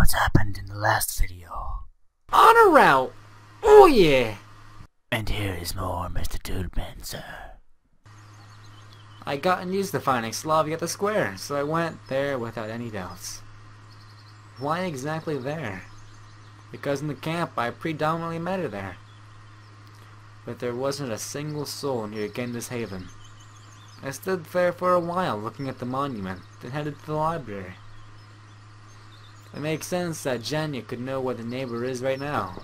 what's happened in the last video. On a route! Oh yeah! And here is more, MrDudeManSir. I got news to finding Slavia at the square, so I went there without any doubts. Why exactly there? Because in the camp I predominantly met her there. But there wasn't a single soul near Genda's Haven. I stood there for a while looking at the monument, then headed to the library. It makes sense that Janya could know where the neighbor is right now.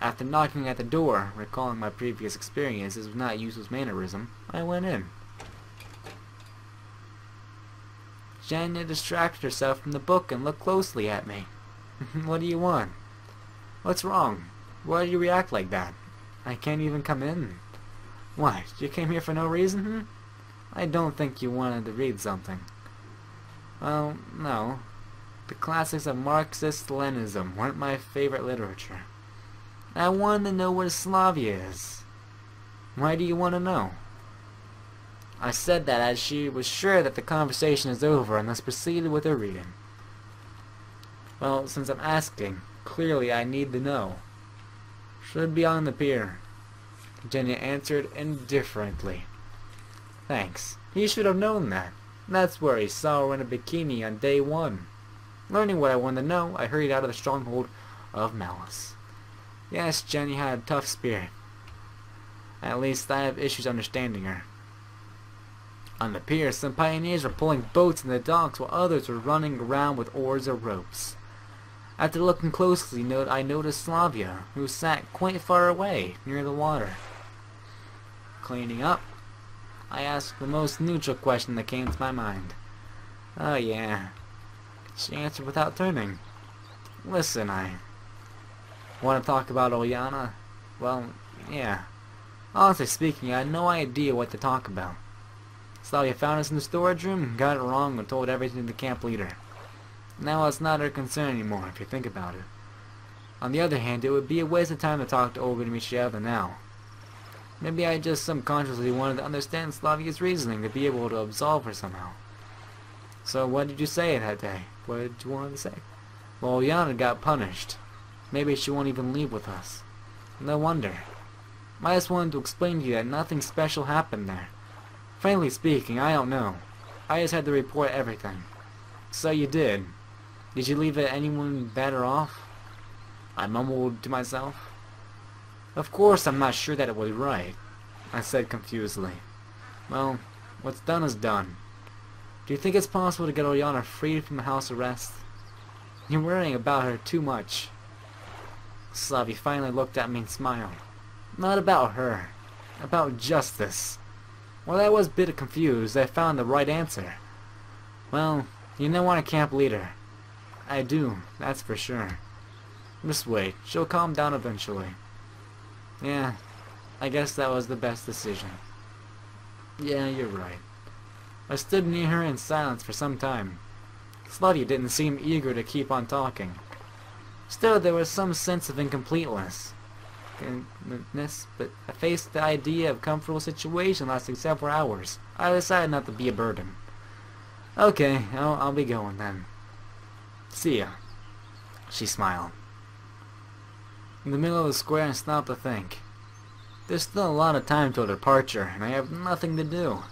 After knocking at the door, recalling my previous experiences with not useless mannerism, I went in. Janya distracted herself from the book and looked closely at me. What do you want? What's wrong? Why do you react like that? I can't even come in. What? You came here for no reason? I don't think you wanted to read something. Well, no. The classics of Marxist-Leninism weren't my favorite literature. I wanted to know where Slavia is. Why do you want to know? I said that as she was sure that the conversation is over and thus proceeded with her reading. Well, since I'm asking, clearly I need to know. Should be on the pier. Jenya answered indifferently. Thanks. He should have known that. That's where he saw her in a bikini on day one. Learning what I wanted to know, I hurried out of the stronghold of malice. Yes, Jenny had a tough spirit. At least I have issues understanding her. On the pier, some pioneers were pulling boats in the docks while others were running around with oars or ropes. After looking closely, I noticed Slavia, who sat quite far away, near the water. Cleaning up, I asked the most neutral question that came to my mind. Oh yeah. She answered without turning. Listen, I want to talk about Olyana? Well, yeah. Honestly speaking, I had no idea what to talk about. Slavia found us in the storage room, got it wrong, and told everything to the camp leader. Now it's not her concern anymore, if you think about it. On the other hand, it would be a waste of time to talk to Olga Dmitrievna now. Maybe I just subconsciously wanted to understand Slavia's reasoning to be able to absolve her somehow. So what did you say that day? What did you want to say? Well, Olyana got punished. Maybe she won't even leave with us. No wonder. I just wanted to explain to you that nothing special happened there. Frankly speaking, I don't know. I just had to report everything. So you did. Did you leave anyone better off? I mumbled to myself. Of course I'm not sure that it was right, I said confusedly. Well, what's done is done. Do you think it's possible to get Olyana freed from the house arrest? You're worrying about her too much. Slavia finally looked at me and smiled. Not about her. About justice. While I was a bit confused, I found the right answer. Well, you know I'm a camp leader. I do, that's for sure. Just wait, she'll calm down eventually. Yeah, I guess that was the best decision. Yeah, you're right. I stood near her in silence for some time. Slavia didn't seem eager to keep on talking. Still, there was some sense of incompleteness. But I faced the idea of a comfortable situation lasting several hours. I decided not to be a burden. Okay, I'll be going then. See ya. She smiled. In the middle of the square, I stopped to think. There's still a lot of time till departure, and I have nothing to do.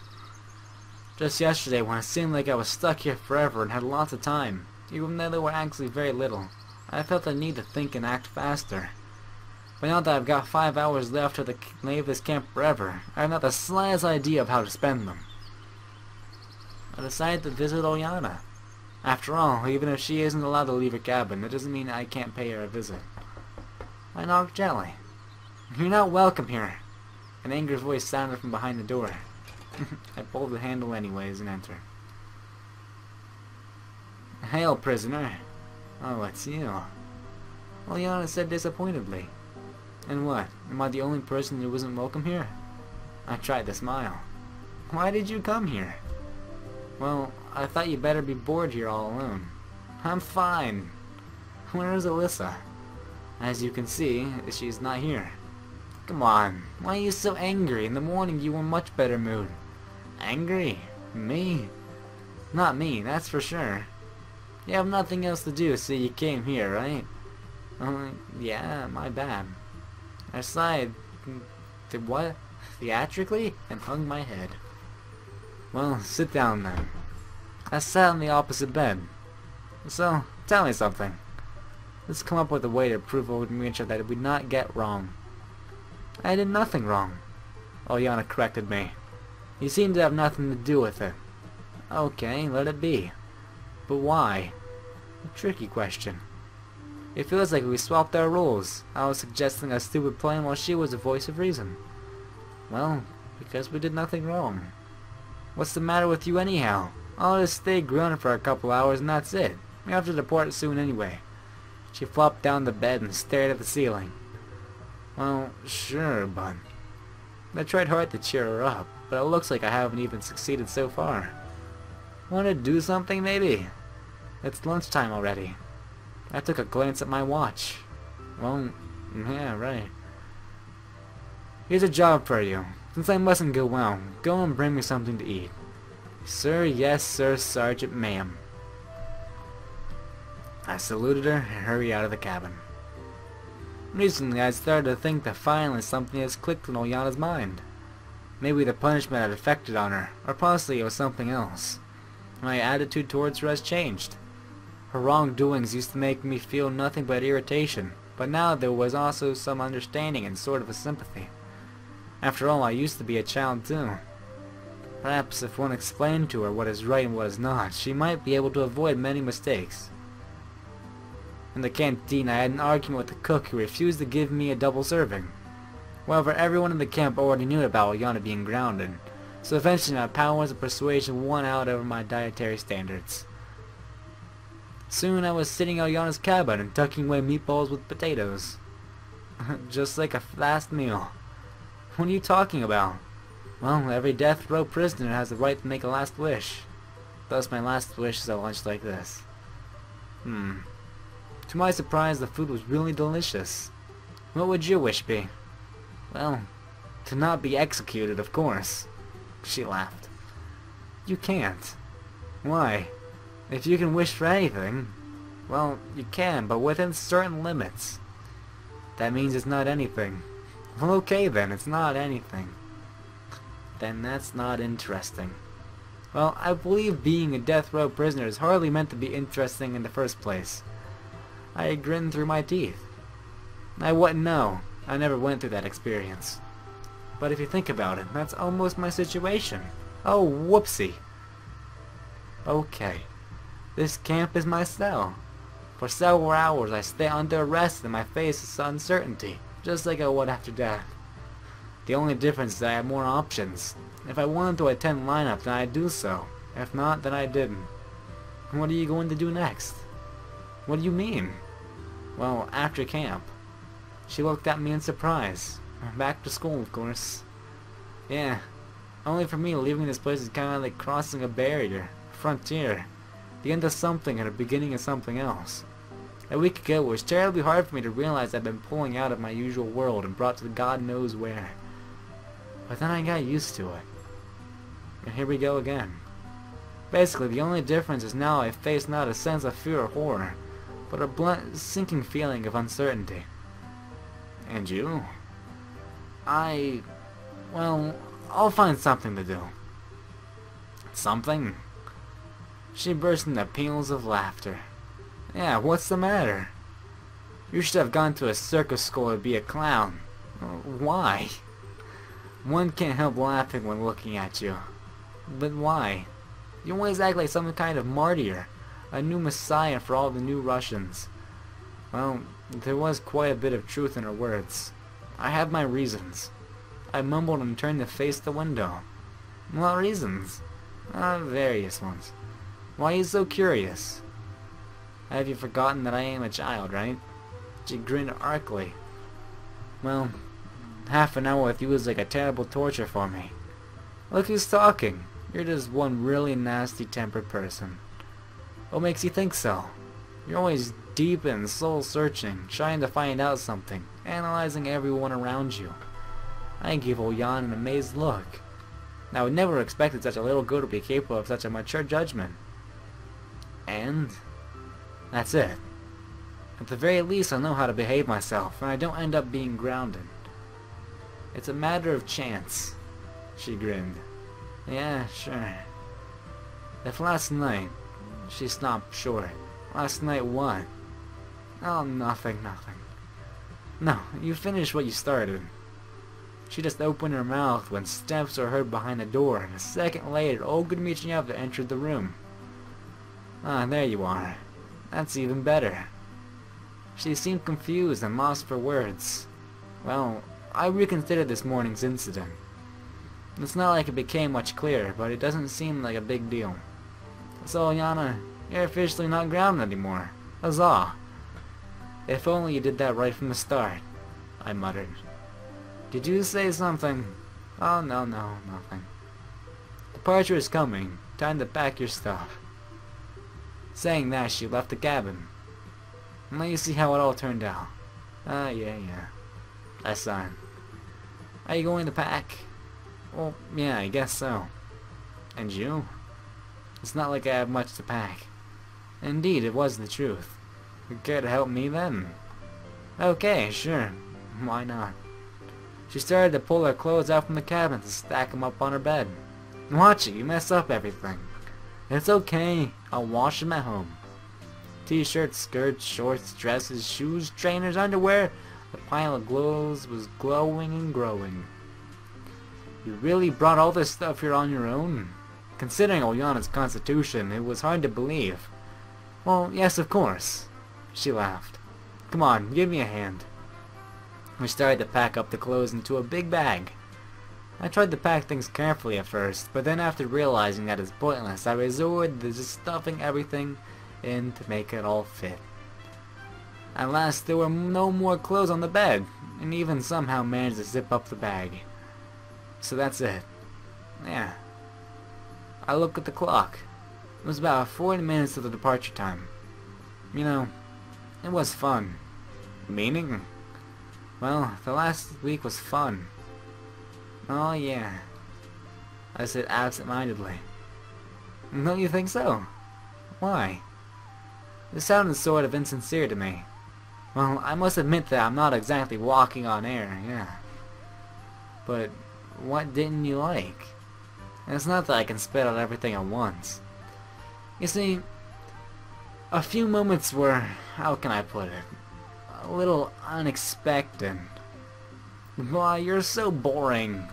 Just yesterday, when it seemed like I was stuck here forever and had lots of time, even though there were actually very little, I felt the need to think and act faster. But now that I've got 5 hours left to leave this camp forever, I have not the slightest idea of how to spend them. I decided to visit Olyana. After all, even if she isn't allowed to leave her cabin, it doesn't mean I can't pay her a visit. I knocked gently. You're not welcome here. An angry voice sounded from behind the door. I pulled the handle anyways and entered. Hail, prisoner. Oh, it's you. Olyana said disappointedly. And what? Am I the only person who wasn't welcome here? I tried to smile. Why did you come here? Well, I thought you'd better be bored here all alone. I'm fine. Where is Alyssa? As you can see, she's not here. Come on, why are you so angry? In the morning you were in a much better mood. Angry? Me? Not me, that's for sure. You have nothing else to do, so you came here, right? Yeah, my bad. I sighed, what? Theatrically? And hung my head. Well, sit down then. I sat on the opposite bed. So, tell me something. Let's come up with a way to prove what we that we not get wrong. I did nothing wrong. Olyana corrected me. You seem to have nothing to do with it. Okay, let it be. But why? A tricky question. It feels like we swapped our roles. I was suggesting a stupid plan while she was the voice of reason. Well, because we did nothing wrong. What's the matter with you anyhow? I'll just stay grounded for a couple hours and that's it. We have to depart soon anyway. She flopped down the bed and stared at the ceiling. Well, sure, but... I tried hard to cheer her up, but it looks like I haven't even succeeded so far. Want to do something, maybe? It's lunchtime already. I took a glance at my watch. Well, yeah, right. Here's a job for you. Since I mustn't go well, go and bring me something to eat. Sir, yes, sir, Sergeant, ma'am. I saluted her and hurried out of the cabin. Recently, I started to think that finally something has clicked in Olyana's mind. Maybe the punishment had affected on her, or possibly it was something else. My attitude towards her has changed. Her wrongdoings used to make me feel nothing but irritation, but now there was also some understanding and sort of a sympathy. After all, I used to be a child too. Perhaps if one explained to her what is right and what is not, she might be able to avoid many mistakes. In the canteen, I had an argument with the cook who refused to give me a double serving. However, everyone in the camp already knew about Olyana being grounded, so eventually my powers of persuasion won out over my dietary standards. Soon I was sitting in Olyana's cabin and tucking away meatballs with potatoes. Just like a fast meal. What are you talking about? Well, every death row prisoner has the right to make a last wish. Thus my last wish is a lunch like this. To my surprise, the food was really delicious. What would your wish be? Well, to not be executed, of course. She laughed. You can't. Why? If you can wish for anything, well, you can, but within certain limits. That means it's not anything. Well, okay then, it's not anything. Then that's not interesting. Well, I believe being a death row prisoner is hardly meant to be interesting in the first place. I grinned through my teeth. I wouldn't know. I never went through that experience. But if you think about it, that's almost my situation. Oh, whoopsie. Okay. This camp is my cell. For several hours I stay under arrest and my face is uncertainty, just like I would after death. The only difference is that I have more options. If I wanted to attend lineup, then I'd do so. If not, then I didn't. What are you going to do next? What do you mean? Well, after camp. She looked at me in surprise. Back to school, of course. Yeah. Only for me, leaving this place is kind of like crossing a barrier. A frontier. The end of something and the beginning of something else. A week ago, it was terribly hard for me to realize I'd been pulling out of my usual world and brought to God knows where. But then I got used to it. And here we go again. Basically, the only difference is now I face not a sense of fear or horror, but a blunt, sinking feeling of uncertainty. And you? Well, I'll find something to do. Something? She burst into peals of laughter. Yeah, what's the matter? You should have gone to a circus school to be a clown. Why? One can't help laughing when looking at you. But why? You always act like some kind of martyr, a new messiah for all the new Russians. Well, there was quite a bit of truth in her words. I have my reasons. I mumbled and turned to face the window. What reasons? Various ones. Why are you so curious? Have you forgotten that I am a child, right? She grinned archly. Well, half an hour with you is like a terrible torture for me. Look who's talking. You're just one really nasty-tempered person. What makes you think so? You're always deep and soul-searching, trying to find out something, analyzing everyone around you. I gave Olyana an amazed look. I would never have expected such a little girl to be capable of such a mature judgment. And That's it. At the very least, I know how to behave myself, and I don't end up being grounded. It's a matter of chance. She grinned. Yeah, sure. If last night... She stopped short. Last night what? Oh, nothing. No, you finished what you started. She just opened her mouth when steps were heard behind the door, and a second later, Olga Dmitrievna entered the room. Ah, there you are. That's even better. She seemed confused and lost for words. Well, I reconsidered this morning's incident. It's not like it became much clearer, but it doesn't seem like a big deal. So, Yana, you're officially not grounded anymore. Huzzah! If only you did that right from the start, I muttered. Did you say something? Oh, no, nothing. Departure is coming. Time to pack your stuff. Saying that, she left the cabin. And let you see how it all turned out. Yeah. I sighed. Are you going to pack? Well, yeah, I guess so. And you? It's not like I have much to pack. Indeed, it was the truth. You care to help me then? Okay, sure. Why not? She started to pull her clothes out from the cabin to stack them up on her bed. Watch it, you mess up everything. It's okay, I'll wash them at home. T-shirts, skirts, shorts, dresses, shoes, trainers, underwear. The pile of clothes was glowing and growing. You really brought all this stuff here on your own? Considering Olyana's constitution, it was hard to believe. Well, yes, of course. She laughed. Come on, give me a hand. We started to pack up the clothes into a big bag. I tried to pack things carefully at first, but then after realizing that it's pointless, I resorted to just stuffing everything in to make it all fit. At last, there were no more clothes on the bed, and even somehow managed to zip up the bag. So that's it. Yeah. I looked at the clock. It was about 40 minutes to the departure time. You know, it was fun. Meaning? Well, the last week was fun. Oh yeah. I said absent-mindedly. Don't you think so? Why? This sounded sort of insincere to me. Well, I must admit that I'm not exactly walking on air, yeah. But what didn't you like? And it's not that I can spit out everything at once. You see, a few moments were, how can I put it, a little unexpected. Why, you're so boring,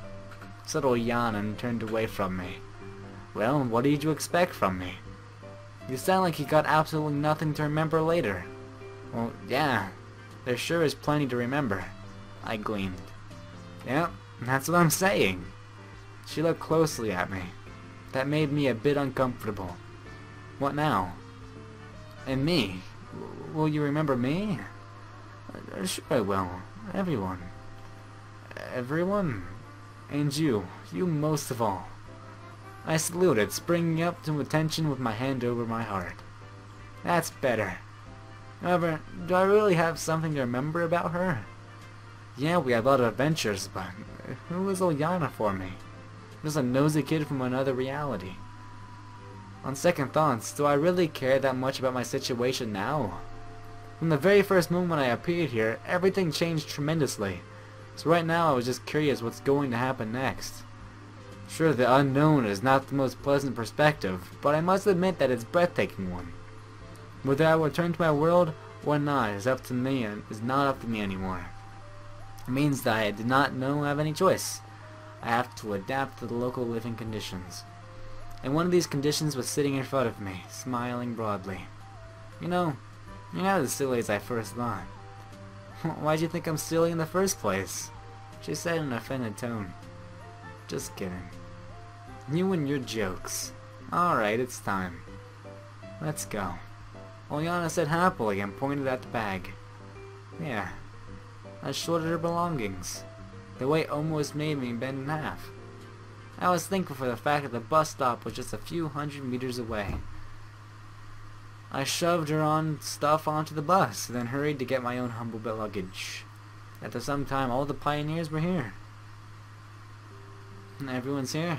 said Olyana and turned away from me. Well, what did you expect from me? You sound like you got absolutely nothing to remember later. Well, yeah, there sure is plenty to remember, I gleamed. Yep, that's what I'm saying. She looked closely at me. That made me a bit uncomfortable. What now? And me? Will you remember me? Sure I will. Everyone. Everyone? And you most of all. I saluted, springing up to attention with my hand over my heart. That's better. However, do I really have something to remember about her? Yeah, we had a lot of adventures, but who is Olyana for me? Just a nosy kid from another reality. On second thoughts, do I really care that much about my situation now? From the very first moment I appeared here, everything changed tremendously. So right now I was just curious what's going to happen next. Sure, the unknown is not the most pleasant perspective, but I must admit that it's a breathtaking one. Whether I will return to my world or not is up to me and is not up to me anymore. It means that I did not have any choice. I have to adapt to the local living conditions. And one of these conditions was sitting in front of me, smiling broadly. You're not as silly as I first thought. Why'd you think I'm silly in the first place? She said in an offended tone. Just kidding. You and your jokes. Alright, it's time. Let's go. Olyana said happily and pointed at the bag. Yeah. I sorted her belongings. The weight almost made me bend in half. I was thankful for the fact that the bus stop was just a few hundred meters away. I shoved her stuff onto the bus, then hurried to get my own humble bit luggage. At the same time, all the pioneers were here. Everyone's here,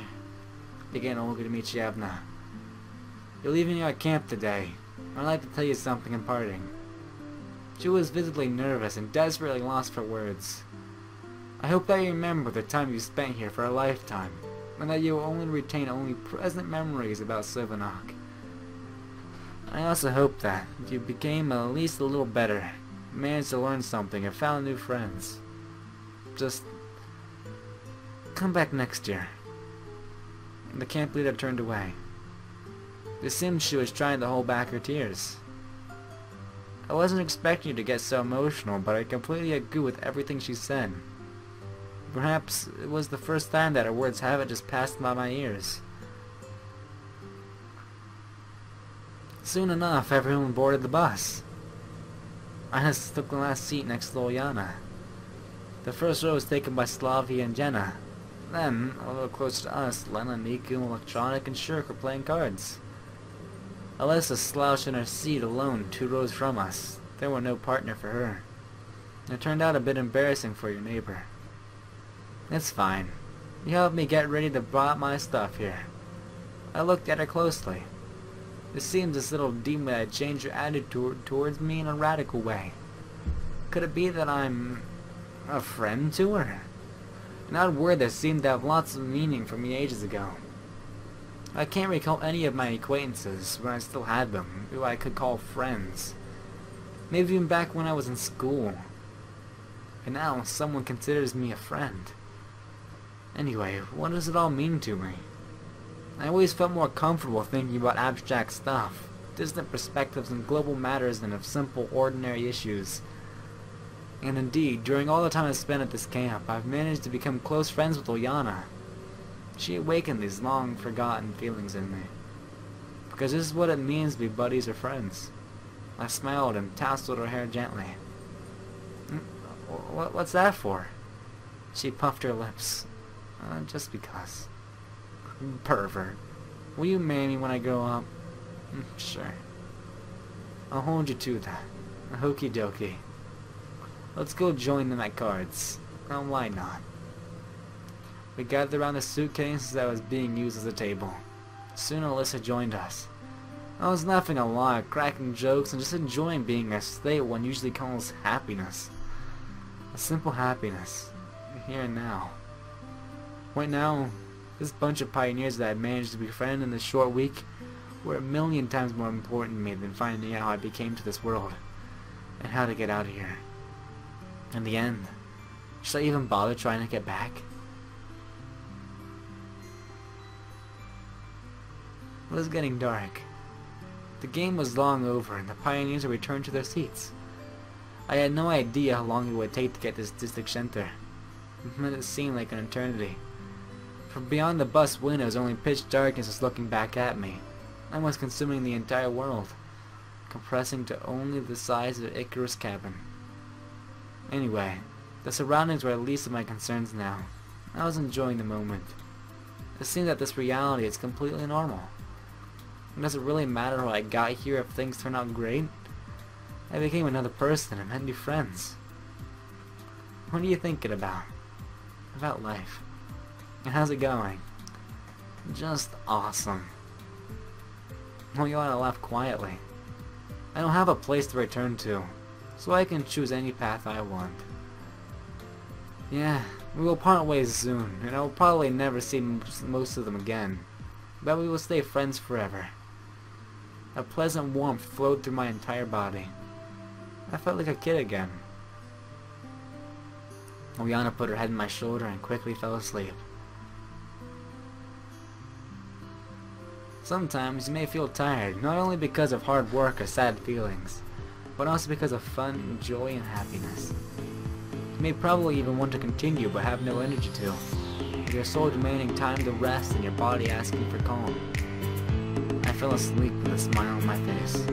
began Olga Dmitrievna. You're leaving our camp today. I'd like to tell you something in parting. She was visibly nervous and desperately lost for words. I hope that you remember the time you spent here for a lifetime, and that you will only retain pleasant memories about Silvanok. I also hope that you became at least a little better, managed to learn something, and found new friends. Just come back next year. The camp leader turned away. It seemed she was trying to hold back her tears. I wasn't expecting you to get so emotional, but I completely agree with everything she said. Perhaps it was the first time that her words haven't just passed by my ears. Soon enough, everyone boarded the bus. I just took the last seat next to Ilyana. The first row was taken by Slavia and Jenna. Then, a little closer to us, Lena, Niku, Electronic, and Shirk were playing cards. Alyssa slouched in her seat alone 2 rows from us. There were no partner for her. It turned out a bit embarrassing for your neighbor. It's fine. You helped me get ready to brought my stuff here. I looked at her closely. It seems this little demon had changed her attitude towards me in a radical way. Could it be that I'm a friend to her? An odd word that seemed to have lots of meaning for me ages ago. I can't recall any of my acquaintances, when I still had them, who I could call friends. Maybe even back when I was in school. And now someone considers me a friend. Anyway, what does it all mean to me? I always felt more comfortable thinking about abstract stuff, distant perspectives and global matters than of simple, ordinary issues. And indeed, during all the time I've spent at this camp, I've managed to become close friends with Ilyana. She awakened these long-forgotten feelings in me. Because this is what it means to be buddies or friends. I smiled and tousled her hair gently. What's that for? She puffed her lips. Just because. Pervert. Will you marry me when I grow up? Sure. I'll hold you to that. Okie dokie. Let's go join them at cards. Why not? We gathered around the suitcase that was being used as a table. Soon Alyssa joined us. I was laughing a lot, cracking jokes, and just enjoying being in a state one usually calls happiness. A simple happiness. Here and now. Right now, this bunch of pioneers that I managed to befriend in this short week were 1,000,000 times more important to me than finding out how I became to this world, and how to get out of here. In the end, should I even bother trying to get back? It was getting dark. The game was long over, and the pioneers had returned to their seats. I had no idea how long it would take to get this district center. It seemed like an eternity. From beyond the bus windows, only pitch darkness was looking back at me. I was consuming the entire world, compressing to only the size of Icarus' cabin. Anyway, the surroundings were the least of my concerns now. I was enjoying the moment. It seemed that this reality is completely normal. It doesn't really matter how I got here if things turn out great. I became another person and met new friends. What are you thinking about? About life. And how's it going? Just awesome. Well, you ought to laugh quietly. I don't have a place to return to, so I can choose any path I want. Yeah, we will part ways soon, and I will probably never see most of them again, but we will stay friends forever. A pleasant warmth flowed through my entire body. I felt like a kid again. Ilyana put her head on my shoulder and quickly fell asleep. Sometimes you may feel tired, not only because of hard work or sad feelings, but also because of fun, joy, and happiness. You may probably even want to continue but have no energy to, with your soul demanding time to rest and your body asking for calm. I fell asleep with a smile on my face.